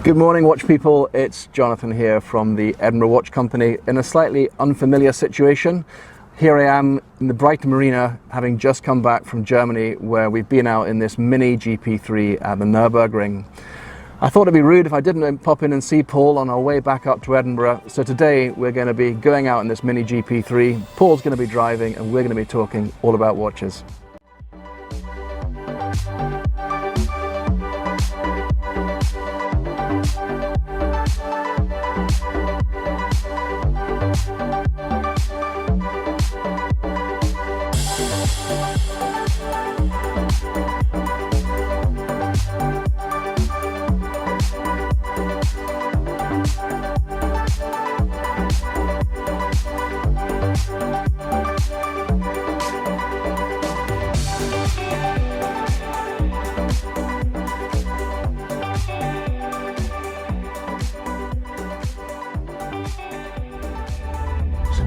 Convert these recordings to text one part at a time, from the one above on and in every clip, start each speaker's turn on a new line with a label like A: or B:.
A: Good morning, watch people. It's Jonathan here from the Edinburgh Watch Company in a slightly unfamiliar situation. Here I am in the Brighton Marina, having just come back from Germany, where we've been out in this mini GP3 at the Nürburgring. I thought it'd be rude if I didn't pop in and see Paul on our way back up to Edinburgh. So today we're going to be going out in this mini GP3. Paul's going to be driving and we're going to be talking all about watches.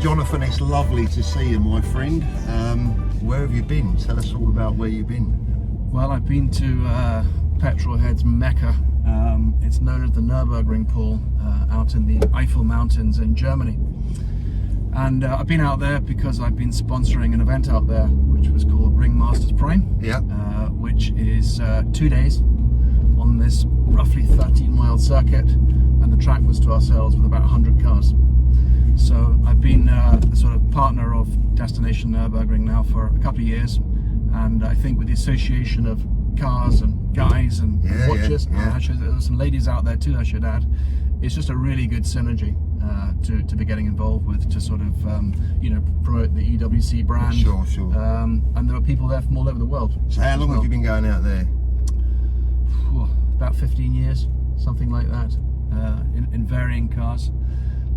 B: Jonathan, it's lovely to see you, my friend. Where have you been? Tell us all about where you've been.
A: Well, I've been to Petrolhead's Mecca. It's known as the Nürburgring, Paul, out in the Eifel Mountains in Germany. And I've been out there because I've been sponsoring an event out there, which was called Ring Masters Prime, which is 2 days on this roughly 13-mile circuit, and the track was to ourselves with about 100 cars. So I've been a sort of partner of Destination Nürburgring now for a couple of years, and I think with the association of cars and guys and watches, and there's some ladies out there too, I should add, it's just a really good synergy to be getting involved with, to sort of promote the EWC brand.
B: Sure.
A: And there are people there from all over the world.
B: So how long have you been going out there?
A: About 15 years, something like that, in varying cars.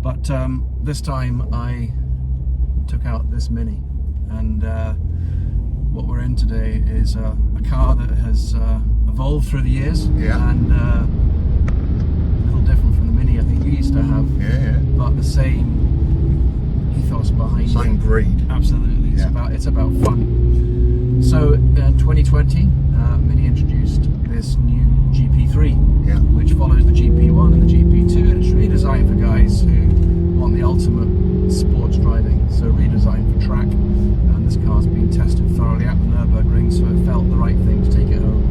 A: But this time I took out this Mini, and what we're in today is a car that has evolved through the years, and a little different from the Mini I think you used to have, but the same ethos behind it.
B: Same breed.
A: Absolutely, it's about fun. So in 2020, Mini introduced this new GP3, which follows the GP1 and the GP2, and it's really designed for guys who want the ultimate sports driving, so redesigned for track. And this car's been tested thoroughly at the Nürburgring, so it felt the right thing to take it home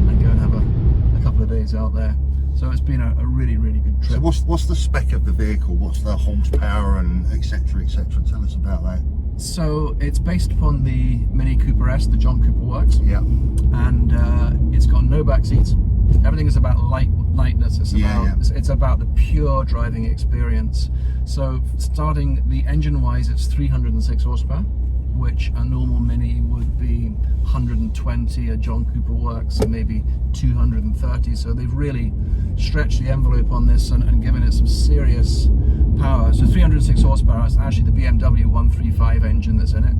A: and go and have a couple of days out there. So it's been a really, really good trip.
B: So what's the spec of the vehicle? What's the horsepower and etc, etc? Tell us about that.
A: So it's based upon the Mini Cooper S, the John Cooper Works. And it's got no back seats. Everything is about lightness. It's about the pure driving experience. So starting the engine wise, it's 306 horsepower, which a normal Mini would be 120, a John Cooper Works maybe 230. So they've really stretched the envelope on this and given it some serious power. So 306 horsepower is actually the BMW 135 engine that's in it.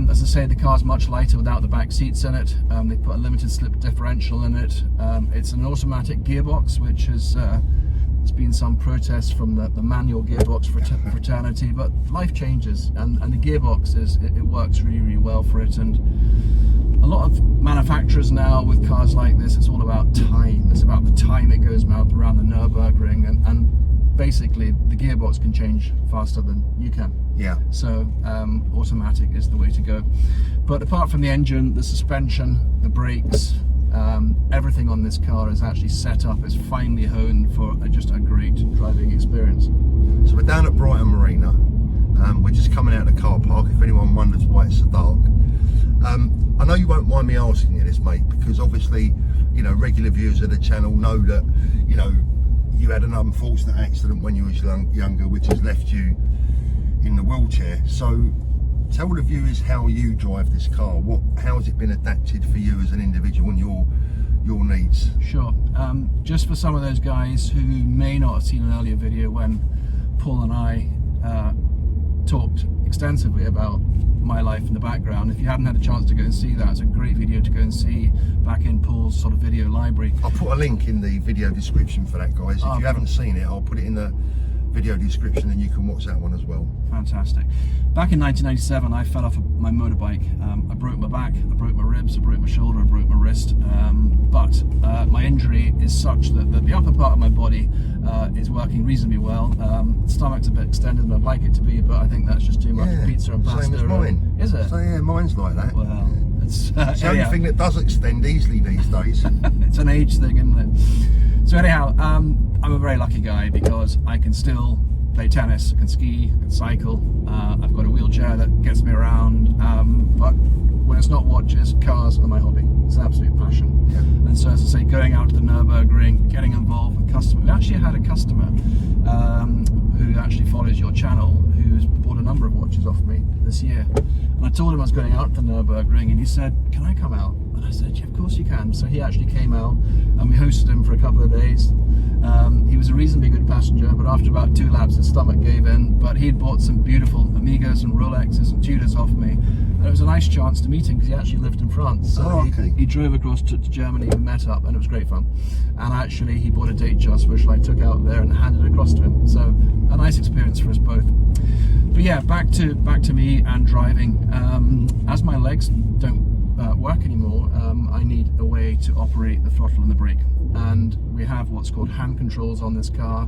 A: As I say, the car's much lighter without the back seats in it. They put a limited slip differential in it. It's an automatic gearbox, which has there's been some protests from the manual gearbox fraternity, but life changes, and the gearbox it works really, really well for it. And a lot of manufacturers now with cars like this, it's all about time. It's about the time it goes around the Nürburgring, and basically the gearbox can change faster than you can. So automatic is the way to go. But apart from the engine, the suspension, the brakes, everything on this car is actually set up, is finely honed for just a great driving experience.
B: So we're down at Brighton Marina. We're just coming out of the car park, if anyone wonders why it's so dark. I know you won't mind me asking you this, mate, because obviously, regular viewers of the channel know that, you had an unfortunate accident when you was younger, which has left you in the wheelchair. So tell the viewers how you drive this car. How has it been adapted for you as an individual and your needs?
A: Sure. Just for some of those guys who may not have seen an earlier video when Paul and I talked extensively about my life in the background. If you hadn't had a chance to go and see that, it's a great video to go and see back in Paul's sort of video library.
B: I'll put a link in the video description for that, guys. If you haven't seen it, I'll put it in the video description, and you can watch that one as well.
A: Fantastic. Back in 1997, I fell off my motorbike. I broke my back, I broke my ribs, I broke my shoulder, I broke my wrist. But my injury is such that the upper part of my body is working reasonably well. The stomach's a bit extended than I'd like it to be, but I think that's just too much pizza and pasta.
B: Same as mine.
A: Is it?
B: So yeah, mine's like that.
A: Well, it's
B: the only thing that does extend easily these days.
A: It's an age thing, isn't it? So anyhow, I'm a very lucky guy because I can still play tennis, I can ski, I can cycle. I've got a wheelchair that gets me around. But when it's not watches, cars are my hobby. It's an absolute passion.
B: Yeah.
A: And so, as I say, going out to the Nürburgring, getting involved with customers. We actually had a customer who actually follows your channel, who's bought a number of watches off me this year. And I told him I was going out to the Nürburgring, and he said, "Can I come out?" And I said, "Yeah, of course you can." So he actually came out, and we hosted him for a couple of days. He was a reasonably good passenger, but after about 2 laps his stomach gave in. But he'd bought some beautiful Amigas and Rolexes and Tudors off me, and it was a nice chance to meet him because he actually lived in France. So he drove across to Germany and met up, and it was great fun. And actually he bought a date just which I took out there and handed across to him. So a nice experience for us both. But yeah, back to me and driving. As my legs don't work anymore, I need a way to operate the throttle and the brake, and we have what's called hand controls on this car,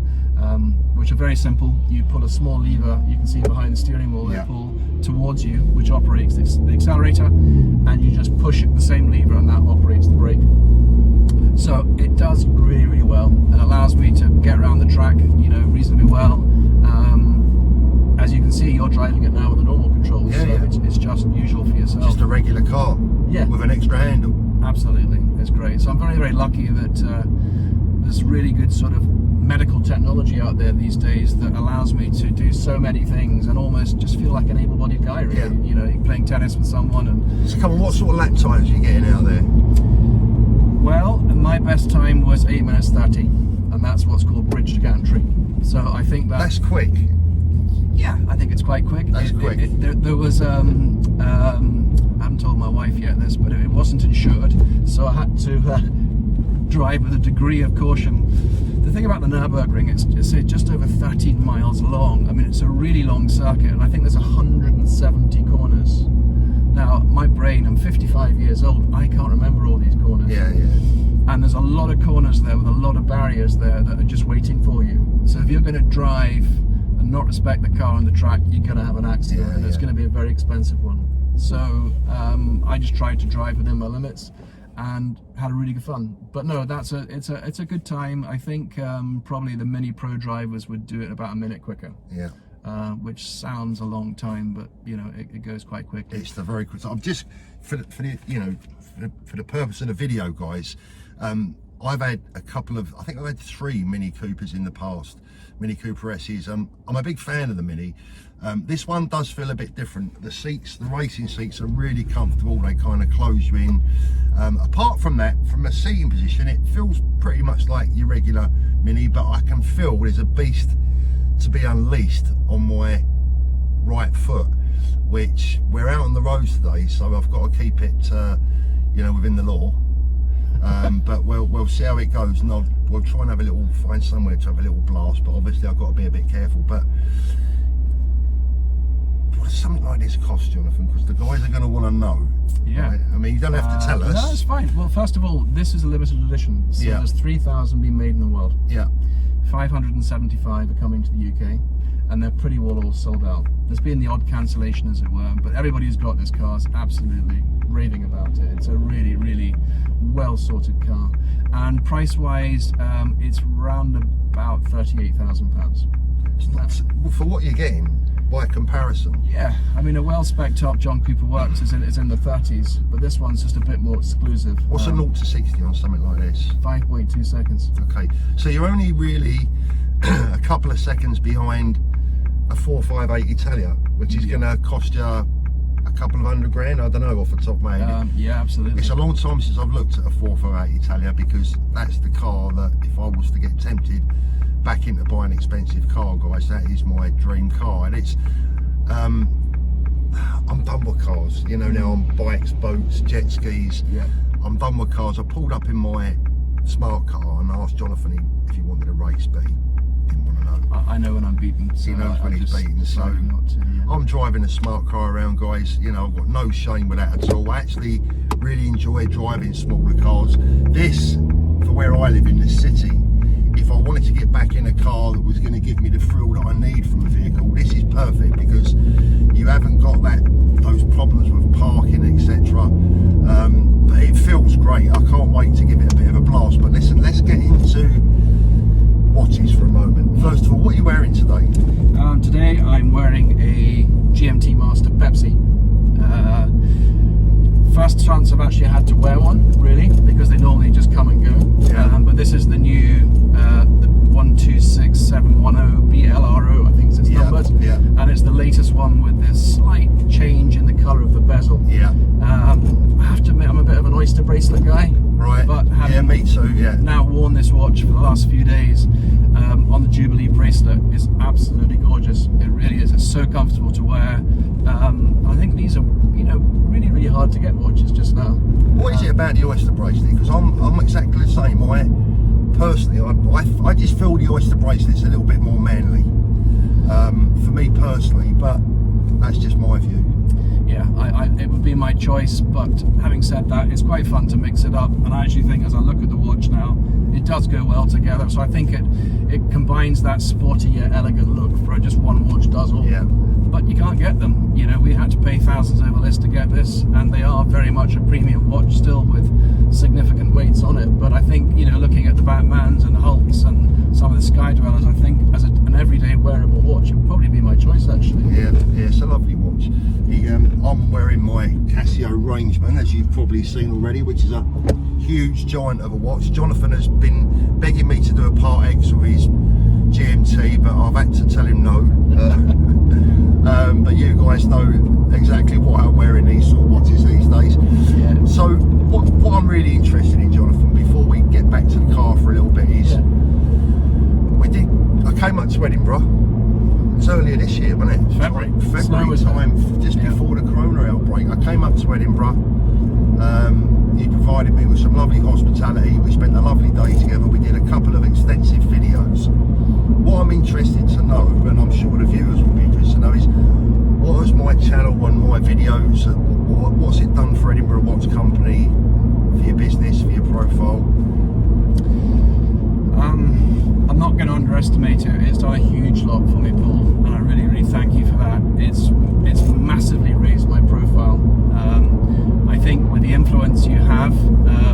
A: which are very simple. You pull a small lever, you can see behind the steering wheel, they pull towards you, which operates the accelerator, and you just push the same lever and that operates the brake. So it does really, really well, and allows me to get around the track, you know, reasonably well. As you can see, you're driving it now with a normal control, it's just usual for yourself.
B: Just a regular car with an extra handle.
A: Absolutely, it's great. So I'm very, very lucky that there's really good sort of medical technology out there these days that allows me to do so many things and almost just feel like an able-bodied guy, really. Yeah. You know, you're playing tennis with someone and...
B: So come on, what sort of lap times are you getting out there?
A: Well, my best time was 8 minutes 30, and that's what's called bridge to gantry. So I think
B: that's quick.
A: Yeah, I think it's quite quick.
B: That's quick.
A: There was, I haven't told my wife yet this, but it wasn't insured, so I had to drive with a degree of caution. The thing about the Nürburgring, it's just over 13 miles long. I mean, it's a really long circuit, and I think there's 170 corners. Now, my brain, I'm 55 years old, I can't remember all these corners.
B: Yeah.
A: And there's a lot of corners there with a lot of barriers there that are just waiting for you. So if you're going to drive and not respect the car on the track, you're going to have an accident, and it's going to be a very expensive one. So I just tried to drive within my limits and had a really good fun. But no, it's a good time. I think probably the Mini Pro drivers would do it about a minute quicker. Yeah. Which sounds a long time, but you know it goes quite quickly. It's the very quick. I'm just for the purpose of the video, guys. I've had a couple of, I think I've had 3 Mini Coopers in the past, Mini Cooper S's. I'm a big fan of the Mini. This one does feel a bit different. The seats, the racing seats are really comfortable. They kind of close you in. Apart from that, from a seating position, it feels pretty much like your regular Mini, but I can feel there's a beast to be unleashed on my right foot, which we're out on the roads today, so I've got to keep it, you know, within the law. But we'll see how it goes, and we'll try and find somewhere to have a little blast. But obviously, I've got to be a bit careful. But what does something like this cost, Jonathan? Because the guys are going to want to know. Yeah. Right? I mean, you don't have to tell us. No, it's fine. Well, first of all, this is a limited edition. So there's 3,000 being made in the world. Yeah. 575 are coming to the UK, and they're pretty well all sold out. There's been the odd cancellation, as it were, but everybody who's got this car is absolutely raving about it. It's a really, really well sorted car, and price wise it's round about £38,000.
B: For what you're getting by comparison.
A: Yeah, I mean, a well spec top John Cooper Works is in the 30s, but this one's just a bit more exclusive.
B: What's a 0 to 60 on something like this?
A: 5.2 seconds.
B: Okay, so you're only really a couple of seconds behind a 458 Italia, which is going to cost you a couple of £100 grand. I don't know off the top of my head.
A: Yeah, absolutely.
B: It's a long time since I've looked at a 458 Italia, because that's the car that if I was to get tempted back into buying an expensive car, guys, that is my dream car. And it's I'm done with cars, you know, now on bikes, boats, jet skis. Yeah, I'm done with cars. I pulled up in my smart car and asked Jonathan if he wanted a race, but he didn't want to know.
A: I know when I'm beaten. So
B: he knows when he's beaten. So I'm driving a smart car around, guys. You know, I've got no shame with that at all. I actually really enjoy driving smaller cars. This, for where I live in the city, if I wanted to get back in a car that was going to give me the thrill that I need from a vehicle, this is perfect, because you haven't got those problems with parking, etc. But it feels great. I can't wait to give it a bit of a blast. But listen, let's get into watches for a moment. First of all, what are you wearing today?
A: Today I'm wearing a GMT Master Pepsi. First chance I've actually had to wear one, really, because they normally just come and go.
B: Yeah.
A: But this is the new the 126710 BLRO, I think it's numbered.
B: Yeah.
A: And it's the latest one with this slight change in the colour of the bezel.
B: Yeah.
A: I have to admit, I'm a bit of an oyster bracelet guy.
B: Right.
A: But having
B: me too. Yeah.
A: now worn this watch for the last few days on the Jubilee bracelet, is absolutely gorgeous. It really is. It's so comfortable to wear. I think these are, really, really hard to get watches just now.
B: What is it about the oyster bracelet? Because I'm exactly the same. I just feel the oyster bracelet's a little bit more manly for me personally, but that's just my view.
A: Yeah, it would be my choice, but having said that, it's quite fun to mix it up, and I actually think, as I look at the watch now, it does go well together. So I think it combines that sporty yet elegant look for just one watch does all.
B: Yeah.
A: But you can't get them. We had to pay thousands over list to get this, and they are very much a premium watch still, with significant weights on it. But I think, looking at the Batmans and Hulks and some of the Sky Dwellers, I think as an everyday wearable watch, it would probably be my choice, actually.
B: Yeah, it's a lovely watch. I'm wearing my Casio Rangeman, as you've probably seen already, which is a huge giant of a watch. Jonathan has been begging me to do a Part X with his GMT, but I've had to tell him no. But you guys know exactly why I'm wearing these sort of watches these days.
A: Yeah.
B: So what I'm really interested in, Jonathan, before we get back to the car for a little bit, is I came up to Edinburgh. It was earlier this year, wasn't it? February time, just before the Corona outbreak. I came up to Edinburgh. He provided me with some lovely hospitality. We spent a lovely day together. We did a couple of extensive videos. What I'm interested to know, and I'm sure the viewers will be interested to know, is what has my channel and my videos, what's it done for Edinburgh Watch Company, for your business, for your profile?
A: I'm not going to underestimate it. It's done a huge lot for me, Paul, and I really, really thank you for that. It's massively raised my profile. I think with the influence you have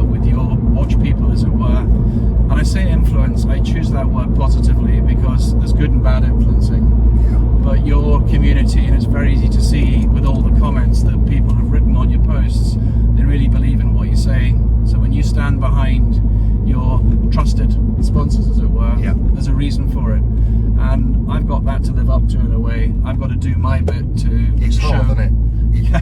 A: with your watch people, as it were, and I say influence, I choose that word positively because there's good and bad influencing.
B: Yeah.
A: But your community, and it's very easy to see with all the comments that people have written on your posts, they really believe in what you're saying. So when you stand behind your trusted sponsors, as it were, there's a reason for it. And I've got that to live up to in a way. I've got to do my bit to
B: It's
A: show.
B: hard, isn't it?
A: Yeah.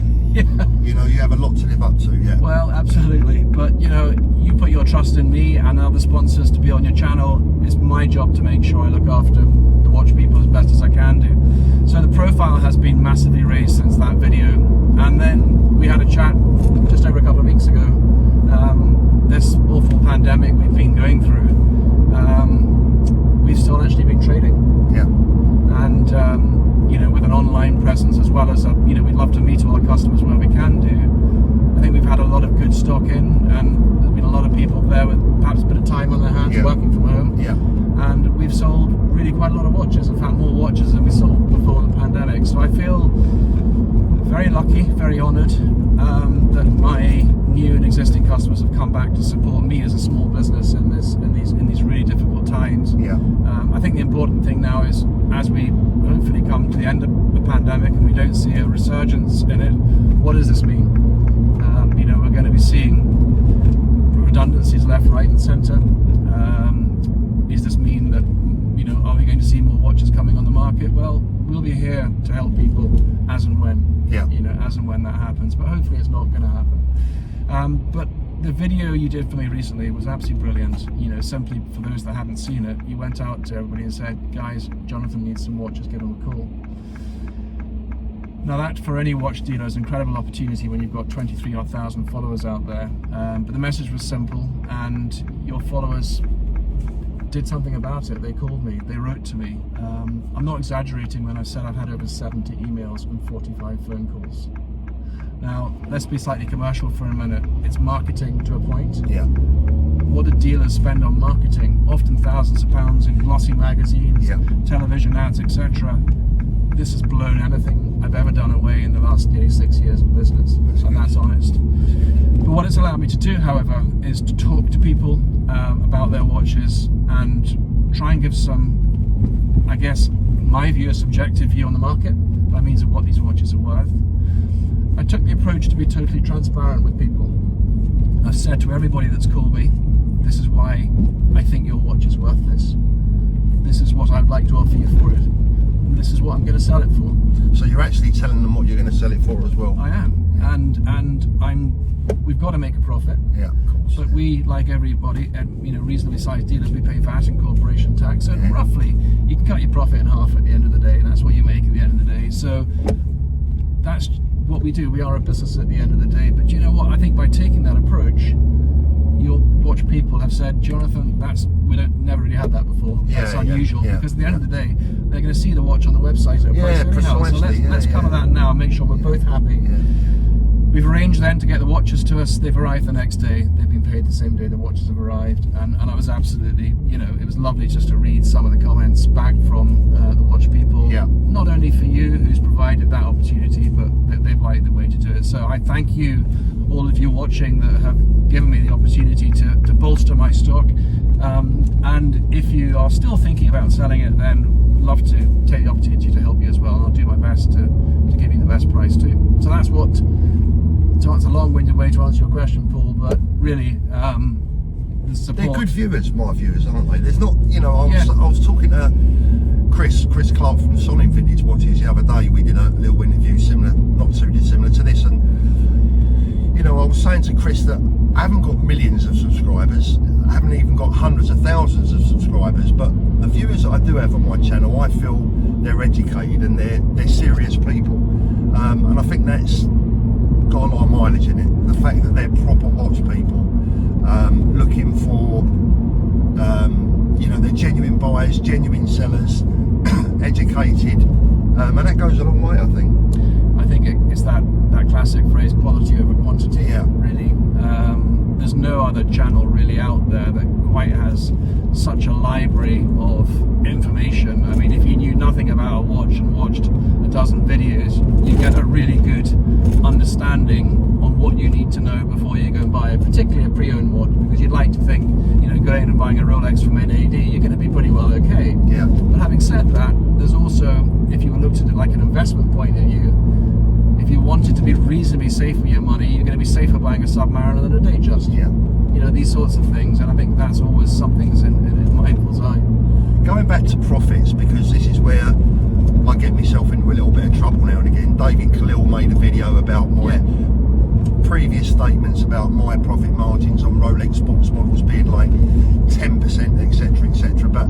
B: You have a lot to live up to, yeah.
A: Well, absolutely. But, you put your trust in me and other sponsors to be on your channel. It's my job to make sure I look after the watch people as best as I can do. So the profile has been massively raised since that video. And then we had a chat just over a couple of weeks ago. This awful pandemic we've been going through, we've still actually been trading.
B: Yeah.
A: And, with an online presence, as well as, we'd love to meet all our customers where we can do. I think we've had a lot of good stock in, and there's been a lot of people there with perhaps a bit of time on their hands working from home. Yeah. And we've sold really quite a lot of watches. In fact, more watches than we sold before the pandemic. So I feel very lucky, very honoured that my new and existing customers have come back to support me as a small business in these really difficult times. Yeah. I think the important thing now is, as we hopefully come to the end of the pandemic and we don't see a resurgence in it, what does this mean? We're going to be seeing redundancies left, right, and centre. Does this mean that are we going to see more watches coming on the market? Well, we'll be here to help people as and when. Yeah. As and when that happens. But hopefully it's not going to happen. But the video you did for me recently was absolutely brilliant. Simply for those that haven't seen it, you went out to everybody and said, guys, Jonathan needs some watches, give him a call. Now that, for any watch dealer, is an incredible opportunity when you've got 23,000 followers out there. But the message was simple, and your followers did something about it. They called me, they wrote to me. I'm not exaggerating when I said I've had over 70 emails and 45 phone calls. Now, let's be slightly commercial for a minute. It's marketing to a point.
B: Yeah.
A: What do dealers spend on marketing? Often thousands of pounds in glossy magazines, television ads, etc. This has blown anything I've ever done away in the last nearly 6 years of business, and that's honest. But what it's allowed me to do, however, is to talk to people about their watches and try and give some, I guess, my view, a subjective view on the market by means of what these watches are worth. I took the approach to be totally transparent with people. I've said to everybody that's called me, this is why I think your watch is worth this. This is what I'd like to offer you for it. And this is what I'm going to sell it for.
B: So you're actually telling them what you're going to sell it for as well?
A: I am. And we've got to make a profit.
B: Yeah, of course.
A: But we, like everybody, and reasonably sized dealers, we pay VAT and corporation tax. So roughly, you can cut your profit in half at the end of the day, and that's what you make at the end of the day. So that's what we do. We are a business at the end of the day. But you know what? I think by taking that approach, your watch people have said, Jonathan, we never really had that before. That's unusual because at the end of the day, they're going to see the watch on the website at a price anyhow. So let's cover that now and make sure we're both happy. We've arranged then to get the watches to us. They've arrived the next day. They've been paid the same day the watches have arrived, and I was absolutely, it was lovely just to read some of the comments back from the watch people. Not only for you, who's provided that opportunity, but they've liked the way to do it. So I thank you, all of you watching, that have given me the opportunity to bolster my stock. And if you are still thinking about selling it, then love to take the opportunity to help you as well. And I'll do my best to give you the best price too. So that's what. So it's a long-winded way to answer your question, Paul, but really, the support.
B: They're good viewers, my viewers, aren't they? There's not, I was talking to Chris Clark from Sonin Vintage Watches the other day. We did a little interview not too dissimilar to this, and I was saying to Chris that I haven't got millions of subscribers, I haven't even got hundreds of thousands of subscribers, but the viewers that I do have on my channel, I feel they're educated and they're serious people, and I think that's got a lot of mileage in it. The fact that they're proper watch people, looking for, they're genuine buyers, genuine sellers, educated, and that goes a long way, I think.
A: I think it's that classic phrase, quality over quantity. Really. There's no other channel really out there that quite has such a library of information. I mean, if you knew nothing about a watch and watched a dozen videos, you get a really good understanding on what you need to know before you go and buy it, particularly a pre-owned watch, because you'd like to think, going and buying a Rolex from NAD, you're going to be pretty well okay. But having said that, there's also, if you looked at it like an investment point of view, if you wanted to be reasonably safe with your money, you're going to be safer buying a Submariner than a Datejust. These sorts of things, and I think that's always something that's in mindful's eye.
B: Going back to profits, because this is where I get myself into a little bit of trouble now and again. David Khalil made a video about my previous statements about my profit margins on Rolex sports models being like 10%, etc, etc. But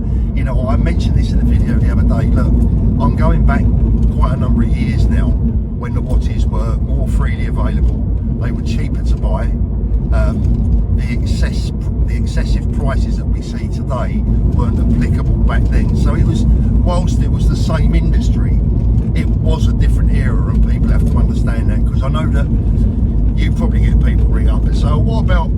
B: I mentioned this in a video the other day. Look, I'm going back quite a number of years now when the watches were more freely available, they were cheaper to buy. The excessive prices that we see today weren't applicable back then. So whilst it was the same industry, it was a different era, and people have to understand that, because I know that you probably get people ring up and say, oh, what about,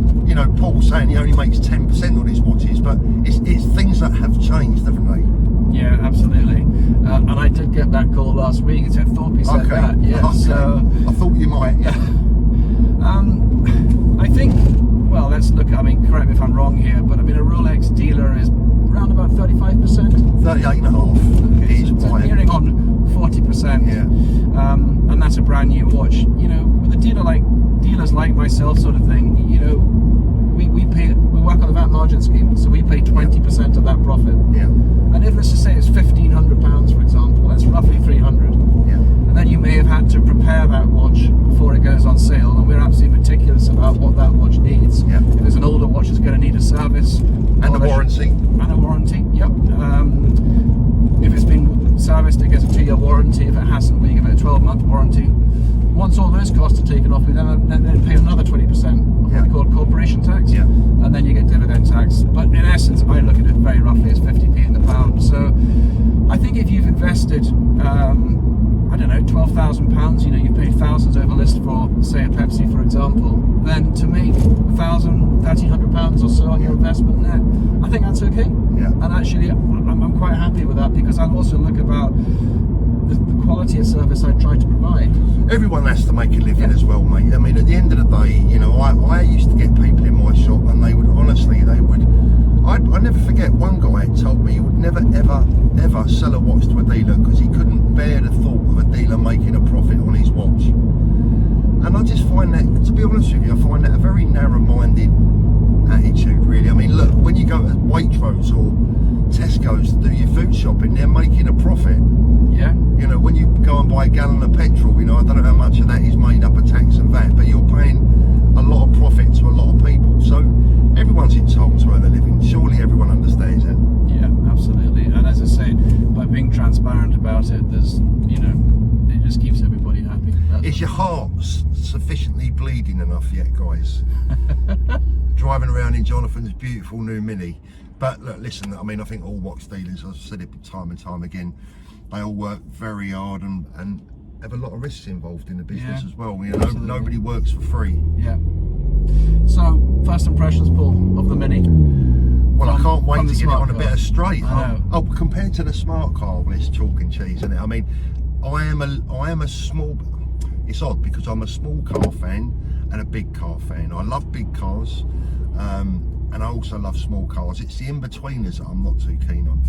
B: Paul saying he only makes 10% on his watches, but it's things that have changed, haven't they?
A: Yeah, absolutely. And I did get that call last week. It said Thorpe said that. So
B: I thought you might.
A: I think, well, let's look. I mean, correct me if I'm wrong here, but I mean, a Rolex dealer is around about 35%.
B: 38.5.
A: Okay, so it's nearing on 40%. And that's a brand new watch. With a dealers like myself, sort of thing. We work on a VAT margin scheme, so we pay 20% of that profit. And if let's just say it's £1,500, for example, that's roughly 300. And then you may have had to prepare that watch before it goes on sale, and we're absolutely meticulous about what that watch needs. If it's an older watch, it's going to need a service
B: and a warranty.
A: And a warranty. If it's been serviced, it gets a 2-year warranty. If it hasn't, we give it a 12-month warranty. once all those costs are taken off, we then pay another 20% of what we call corporation tax, and then you get dividend tax. But in essence, I look at it very roughly as 50p in the pound. So I think if you've invested, I don't know, £12,000, you know, you've paid thousands over list for, say, a Pepsi, for example, then to make £1,300 or so on your investment net, I think that's okay. And actually, I'm quite happy with that, because I also look about the quality of service I try to provide.
B: Everyone has to make a living as well, mate. I mean, at the end of the day, you know, I used to get people in my shop, and they would honestly, I never forget, one guy told me he would never, ever sell a watch to a dealer because he couldn't bear the thought of a dealer making a profit on his watch. And I just find that, to be honest with you, I find that a very narrow-minded attitude, really. I mean, look, when you go to Waitrose or Tesco's to do your food shopping, they're making a profit. You know, when you go and buy a gallon of petrol, you know, I don't know how much of that is made up of tax and VAT, but you're paying a lot of profit to a lot of people. So everyone's entitled to earn a living. Surely everyone understands that.
A: Yeah, absolutely. And as I say, by being transparent about it, there's, you know, it just keeps everybody happy.
B: Is your heart sufficiently bleeding enough yet, guys? Driving around in Jonathan's beautiful new Mini. But look, listen, I mean, I think all watch dealers, I've said it time and time again, they all work very hard and have a lot of risks involved in the business as well. You know, nobody works for free.
A: So, first impressions, Paul, of the Mini?
B: Well, I can't wait to get it on a bit of straight.
A: Oh,
B: compared to the smart car, well, it's chalk and cheese, isn't it? I mean, I am a small. It's odd because I'm a small car fan and a big car fan. I love big cars, and I also love small cars. It's the in-betweeners that I'm not too keen on.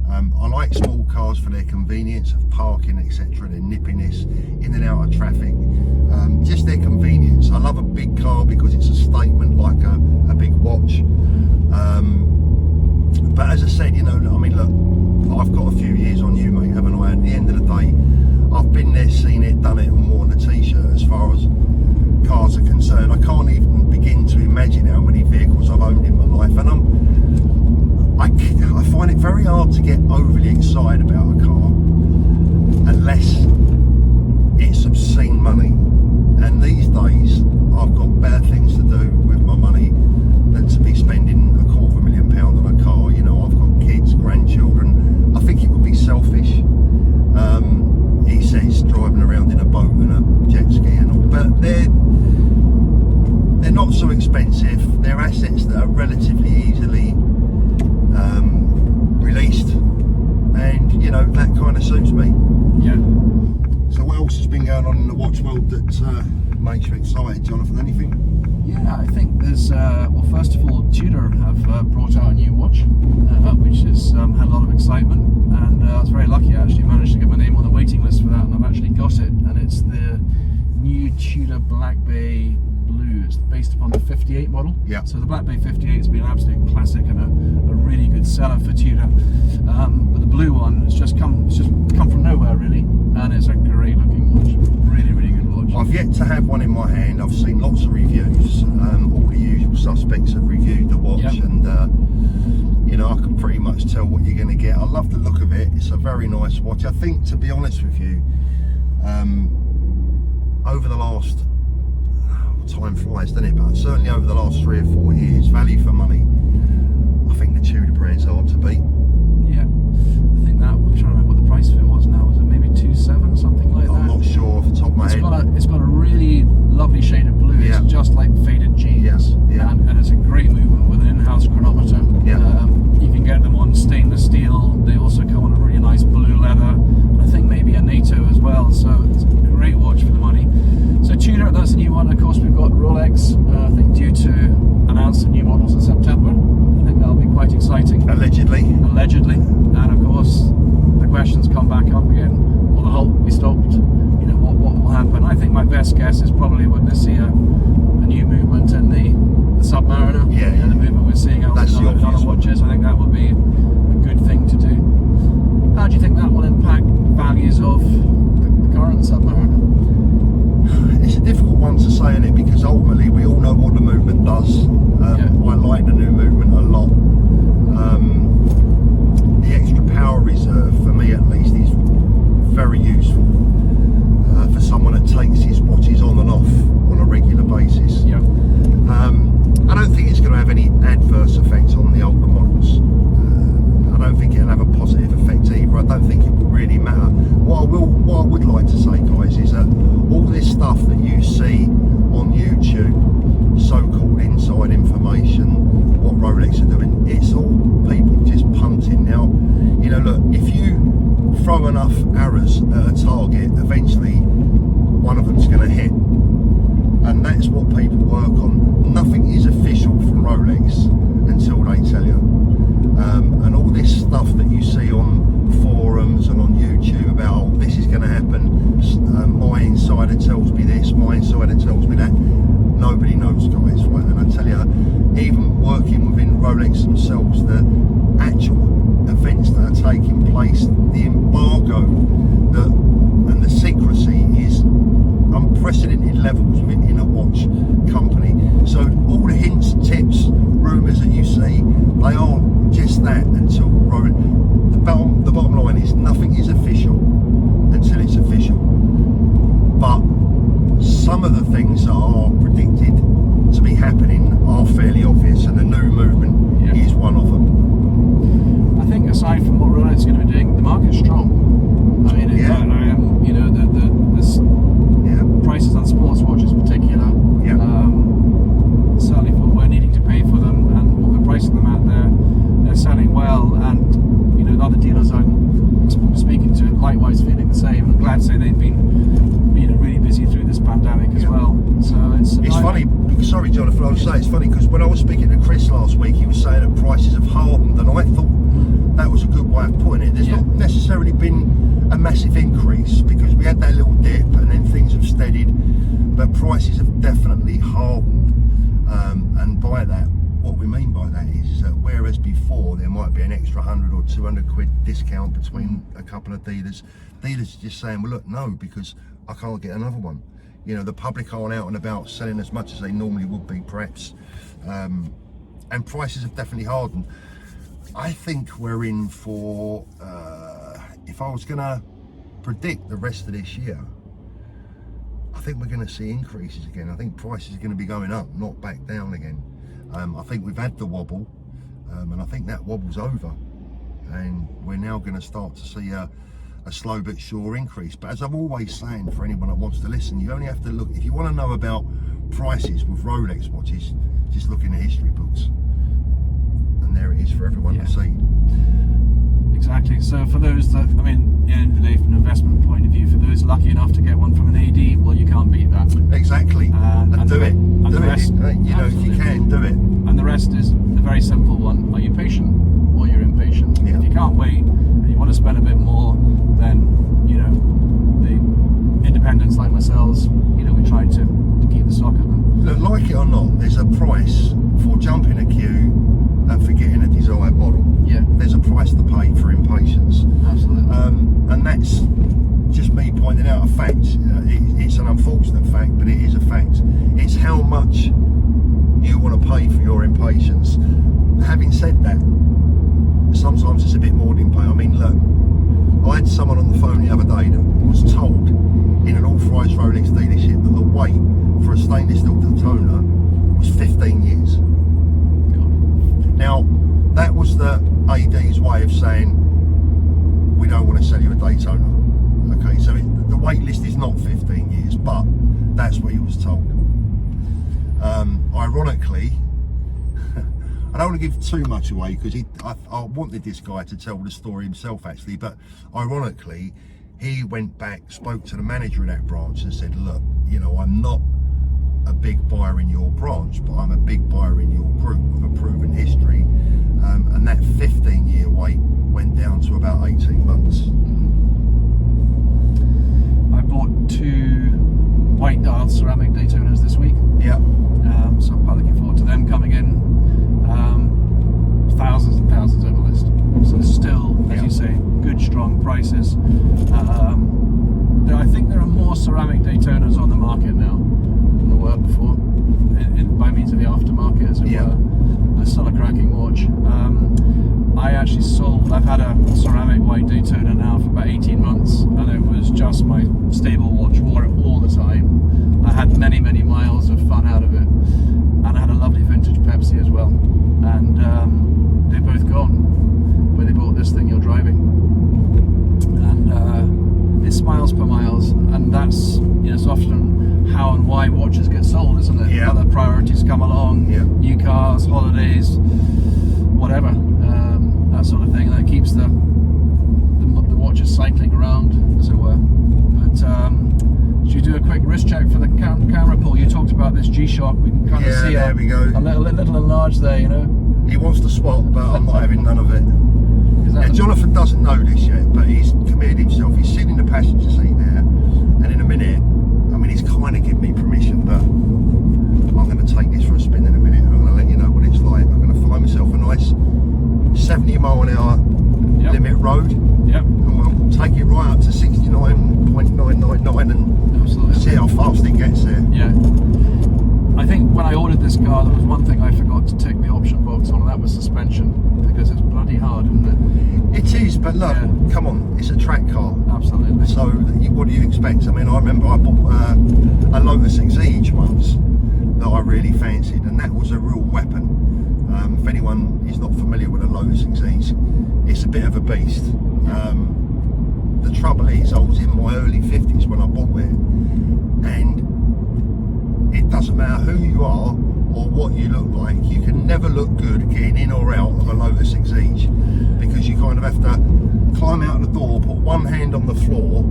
B: I like small cars for their convenience of parking, etc., their nippiness, in and out of traffic, just their convenience. I love a big car because it's a statement, like a big watch. But as I said, you know, I mean, look, I've got a few years on you, mate, haven't I? At the end of the day, I've been there, seen it, done it, and worn the t-shirt as far as cars are concerned. I can't even begin to imagine how many vehicles I've owned in my life, and I find it very hard to get overly excited about a car unless it's obscene money. And these days, I've got better things to do with my money than to be spending £250,000 on a car. You know, I've got kids, grandchildren. I think it would be selfish. He says driving around in a boat and a jet ski and all, but they're not so expensive. They're assets that are relatively easily released, and you know, that kind of suits me. So what else has been going on in the watch world that makes you excited, Jonathan? Anything?
A: Yeah, I think there's well, first of all, Tudor have brought out a new watch, which has had a lot of excitement, and I was very lucky. I actually managed to get my name on the waiting list for that, and I've actually got it. And it's the new Tudor Black Bay Blue. It's based upon the 58 model. So the Black Bay 58 has been an absolute classic and a really good seller for Tudor. But the blue one has just come from nowhere, really, and it's a great looking watch. Really, really good watch.
B: I've yet to have one in my hand. I've seen lots of reviews. All the usual suspects have reviewed the watch, and you know, I can pretty much tell what you're going to get. I love the look of it. It's a very nice watch. I think, to be honest with you, over the last, time flies, doesn't it? But certainly over the last 3 or 4 years, value for money, I think the Tudor brand's hard to beat.
A: I think that, I'm trying to remember what the price of it was now. Was it maybe 2.7, something like that?
B: I'm not sure off the top of my head.
A: It's got a really lovely shade of blue. It's just like faded jeans. And it's a great movement with an in-house chronometer. You can get them on stainless steel. They also come on a really nice blue leather. I think maybe a NATO as well. So it's a great watch for the money. So Tudor, that's a new one. Of course, we've got Rolex, I think due to announce the new models in September. I think that'll be quite exciting.
B: Allegedly.
A: And of course, the questions come back up again. Will the Hulk be stopped? You know, what will happen? I think my best guess is probably we're going to see a new movement in the Submariner. The movement we're seeing out in other watches. I think that would be a good thing to do. How do you think that will impact values of the current Submariner?
B: It's a difficult one to say, isn't it? Because ultimately we all know what the movement does. I like the new movement a lot. The extra power reserve, for me at least, is very useful for someone that takes his watches don't think it will really matter. What I would like to say, guys, is that all this stuff that you see on YouTube, so-called inside information, what Rolex are doing, it's all people just punting. Now, you know, look, if you throw enough arrows at a target, eventually one of them's going to hit, and that's what people work on. Nothing is official from Rolex until they tell you. And all this stuff that you see on forums and on YouTube about, oh, this is going to happen, my insider tells me this, my insider tells me that, nobody knows, guys, right? And I tell you, even working within Rolex themselves, the actual events that are taking place, the embargo and the secrecy is unprecedented levels in a watch company. So all the hints, tips, rumours that you see, they are just that until the bottom line is nothing is official until it's official. But some of the things that are predicted to be happening are fairly obvious, and the new movement is one of them.
A: I think aside from what Rolex is going to be doing, the market's strong. I mean, I am, you know, the prices on sports watches in particular, certainly for what we're needing to pay for them and what we're pricing them at, they're selling well, and you know, the other dealers I'm speaking to likewise feeling the same. I'm glad to say they've been, you know, really busy through this pandemic as well. So it's
B: funny. Sorry, Jonathan, I was saying it's funny because when I was speaking to Chris last week, he was saying that prices have hardened, and I thought that was a good way of putting it. There's not necessarily been a massive increase because we had that little dip and then things have steadied, but prices have definitely hardened. And by that, what we mean by that is that whereas before there might be an extra 100 or 200 quid discount between a couple of dealers are just saying, well, look, no, because I can't get another one. You know, the public aren't out and about selling as much as they normally would be, perhaps. And prices have definitely hardened. I think we're in for, if I was going to predict the rest of this year, I think we're going to see increases again. I think prices are going to be going up, not back down again. I think we've had the wobble, and I think that wobble's over. And we're now going to start to see a slow but sure increase. But as I'm always saying, for anyone that wants to listen, you only have to look, if you want to know about prices with Rolex watches, just look in the history books. And there it is for everyone to see.
A: Exactly. So for those that, I mean, at the end of the day, from an investment point of view, for those lucky enough to get one from an AD, well, you can't beat that.
B: Exactly. And do it. Do it. You know, if you can, do it.
A: And the rest is a very simple one. Are you patient or you're impatient? If you can't wait and you want to spend a bit more, then, you know, the independents like myself, you know, we try to keep the stock of them.
B: Look, like it or not, there's a price for jumping a queue and for getting a desired model. There's a price to pay for impatience.
A: Absolutely.
B: And that's just me pointing out a fact. It's an unfortunate fact, but it is a fact. It's how much you want to pay for your impatience. Having said that, sometimes it's a bit more than pay. I mean, look, I had someone on the phone the other day that was told in an authorised Rolex dealership that the wait for a stainless steel Daytona was 15 years. Now, that was the AD's way of saying, we don't want to sell you a Daytona. Okay, so the wait list is not 15 years, but that's what he was told. Ironically, I don't want to give too much away because I wanted this guy to tell the story himself actually, but ironically, he went back, spoke to the manager of that branch and said, look, you know, I'm not a big buyer in your branch, but I'm a big buyer in your group with a proven history. And that 15-year wait went down to about 18 months.
A: I bought 2 white dial ceramic Daytonas this week. So I'm quite looking forward to them coming in. Thousands and thousands over the list. So still, as you say, good strong prices. I think there are more ceramic Daytonas on the market now than there were before, by means of the aftermarket, as it were. It's still a cracking watch. I've had a ceramic white Daytona now for about 18 months, and it was just my stable watch, wore it all the time. I had many, many miles of fun out of it, and I had a lovely vintage Pepsi as well. And they're both gone. When they bought this thing you're driving. it's often how and why watches get sold, isn't it?
B: Yeah.
A: Other priorities come along,
B: Yeah.
A: new cars, holidays, whatever, that sort of thing. That keeps the watches cycling around, as it were. But should you do a quick wrist check for the camera pull? You talked about this G-Shock. We can kind of see
B: there we go.
A: a little enlarged there, you know.
B: He wants to swap, but I'm not having none of it.
A: Yeah,
B: Jonathan doesn't know this yet, but he's committed himself. He's sitting in the passenger seat now, and in a minute, I mean, he's kind of given me permission, but I'm going to take this for a spin in a minute. I'm going to let you know what it's like. I'm going to find myself a nice 70 mile an hour limit road, and we'll take it right up to 69.999 and
A: absolutely
B: see how fast it gets there.
A: Yeah. I think when I ordered this car, there was one thing I forgot to tick the option box on, and that was suspension, because it's bloody hard, isn't it?
B: It is, but look, come on, it's a track car.
A: Absolutely.
B: So what do you expect? I mean, I remember I bought a Lotus Exige once that I really fancied, and that was a real weapon. If anyone is not familiar with a Lotus Exige, it's a bit of a beast. The trouble is, I was in my early 50s when I bought it, and it doesn't matter who you are or what you look like, you can never look good getting in or out of a Lotus Exige, because you kind of have to climb out the door, put one hand on the floor.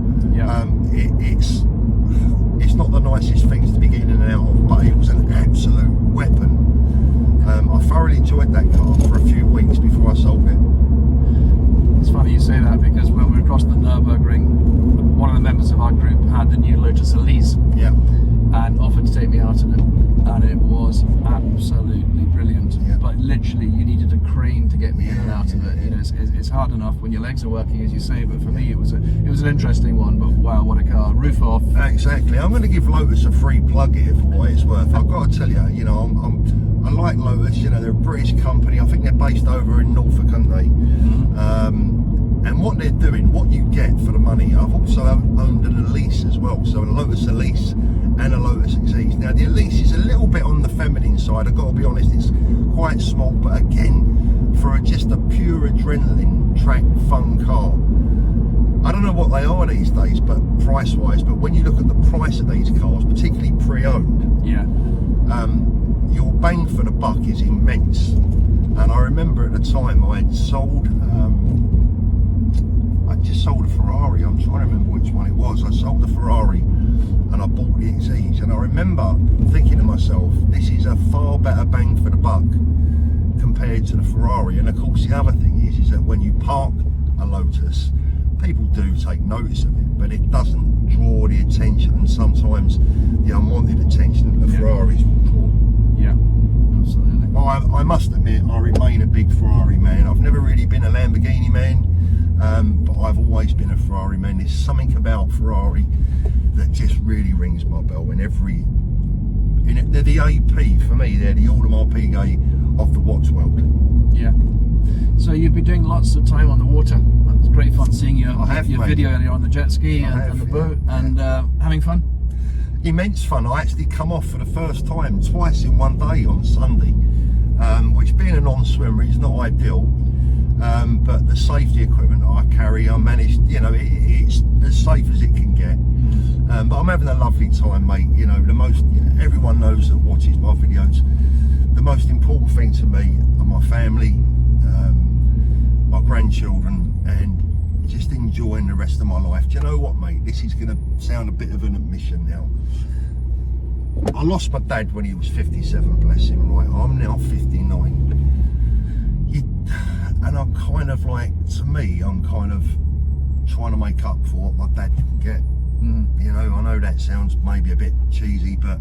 B: It's not the nicest things to be getting in and out of, but it was an absolute weapon. I thoroughly enjoyed that car for a few weeks before I sold it.
A: It's funny you say that, because when we crossed the Nürburgring, one of the members of our group had the new Lotus Elise and offered to take me out in it, and it was absolutely brilliant. But literally, you needed a crane to get me in and out of it. You know, it's hard enough when your legs are working, as you say. But for me, it was an interesting one. But wow, what a car! Roof off.
B: Exactly. I'm going to give Lotus a free plug here for what it's worth. I've got to tell you, you know, I like Lotus. You know, they're a British company. I think they're based over in Norfolk, aren't they? And what they're doing, what you get for the money. I've also owned an Elise as well, so a Lotus Elise and a Lotus Exige. Now the Elise is a little bit on the feminine side, I've got to be honest, it's quite small, but again, for just a pure adrenaline track fun car, I don't know what they are these days, but price wise, but when you look at the price of these cars, particularly pre-owned, your bang for the buck is immense. And I remember at the time I had sold I just sold a Ferrari. I'm trying to remember which one it was. I sold the Ferrari and I bought the Exige, and I remember thinking to myself, this is a far better bang for the buck compared to the Ferrari. And of course the other thing is that when you park a Lotus, people do take notice of it, but it doesn't draw the attention and sometimes the unwanted attention that the Ferraris will draw.
A: Absolutely.
B: Well, I must admit, I remain a big Ferrari man. I've never really been a Lamborghini man, but I've always been a Ferrari man. There's something about Ferrari that just really rings my bell. They're the AP for me. They're the Audemars Piguet of the watch world.
A: Yeah. So you've been doing lots of time on the water. It was great fun seeing your video earlier on the jet ski and the boat, and having fun.
B: Immense fun. I actually come off for the first time twice in one day on Sunday, which being a non-swimmer is not ideal, but the safety equipment I carry, I managed, you know, it's as safe as it can get. But I'm having a lovely time, mate. You know, everyone knows that watches my videos, the most important thing to me are my family, my grandchildren, and just enjoying the rest of my life. Do you know what, mate? This is going to sound a bit of an admission now. I lost my dad when he was 57, bless him, right? I'm now 59. And I'm kind of like, to me, I'm kind of trying to make up for what my dad didn't get. You know, I know that sounds maybe a bit cheesy, but,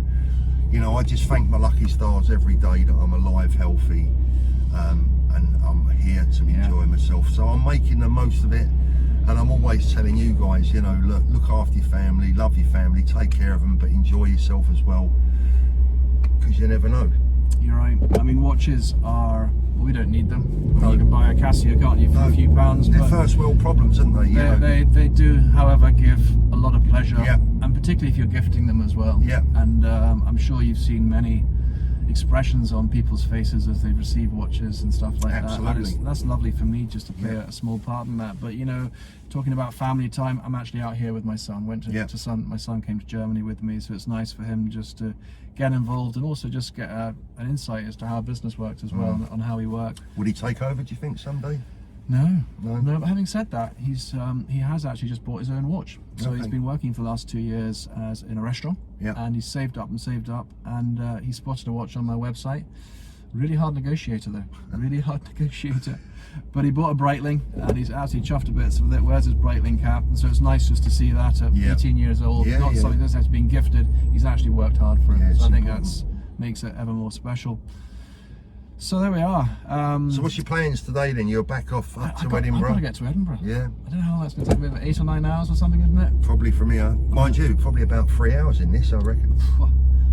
B: you know, I just thank my lucky stars every day that I'm alive, healthy, and I'm here to enjoy myself. So I'm making the most of it. And I'm always telling you guys, you know, look after your family, love your family, take care of them, but enjoy yourself as well, because you never know.
A: You're right. I mean, watches are, we don't need them. No. You can buy a Casio, can't you, for a few pounds.
B: They're first world problems, aren't they?
A: They do, however, give a lot of pleasure, and particularly if you're gifting them as well. And I'm sure you've seen many expressions on people's faces as they receive watches and stuff like
B: Absolutely.
A: that. And that's lovely for me just to play a small part in that. But you know, talking about family time, I'm actually out here with my son. My son came to Germany with me, so it's nice for him just to get involved and also just get an insight as to how business works as well, on how we work.
B: Would he take over, do you think, someday?
A: No. But having said that, he has actually just bought his own watch. So he's been working for the last 2 years in a restaurant, and he's saved up, and he spotted a watch on my website. Really hard negotiator though, really hard negotiator. But he bought a Breitling, and he's absolutely chuffed to bits with it. Wears his Breitling cap, and so it's nice just to see that at 18 years old, not something that's actually been gifted. He's actually worked hard for it. So I think that makes it ever more special. So there we are.
B: So what's your plans today then? You're back off up to Edinburgh?
A: I've got to get to Edinburgh.
B: Yeah.
A: I don't know how long that's going to take, maybe 8 or 9 hours or something, isn't it?
B: Probably from here. Mind you, probably about 3 hours in this, I reckon.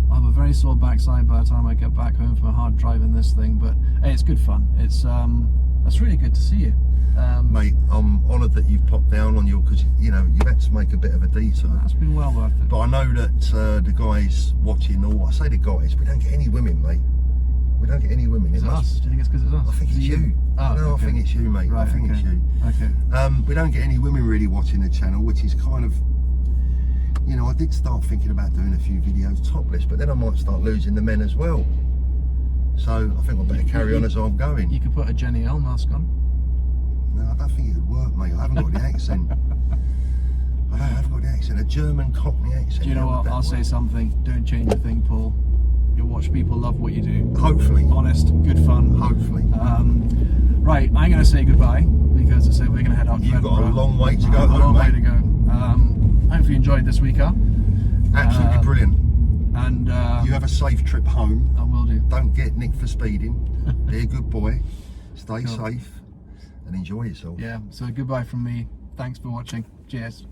A: I have a very sore backside by the time I get back home from a hard drive in this thing, but hey, it's good fun. That's really good to see you.
B: Mate, I'm honoured that you've popped down on because you've had to make a bit of a detour.
A: That's been well worth it.
B: But I know that the guys watching, I say the guys, we don't get any women, mate. We don't get any women.
A: Is it us? Do you think it's because it's us?
B: I think it's you.
A: Oh,
B: no,
A: okay.
B: I think it's you, mate.
A: Right,
B: I think it's you.
A: Okay.
B: We don't get any women really watching the channel, which is kind of, I did start thinking about doing a few videos topless, but then I might start losing the men as well. So I think I better carry on as I'm going.
A: You could put a Jenny L mask on.
B: No, I don't think it would work, mate. I haven't got the accent. I haven't got the accent. A German Cockney accent.
A: Do you know what? I'll say something. Don't change a thing, Paul. Your watch people love what you do.
B: Hopefully.
A: Honest, good fun.
B: Hopefully.
A: Right, I'm going to say goodbye because I said we're going to head out to
B: You've
A: Edinburgh.
B: got a long way to go home,
A: A long way
B: mate.
A: to go. Hopefully you enjoyed this week up.
B: Absolutely brilliant.
A: And
B: you have a safe trip home.
A: I will do.
B: Don't get nicked for speeding. Be a good boy. Stay safe and enjoy yourself.
A: Yeah, so goodbye from me. Thanks for watching. Cheers.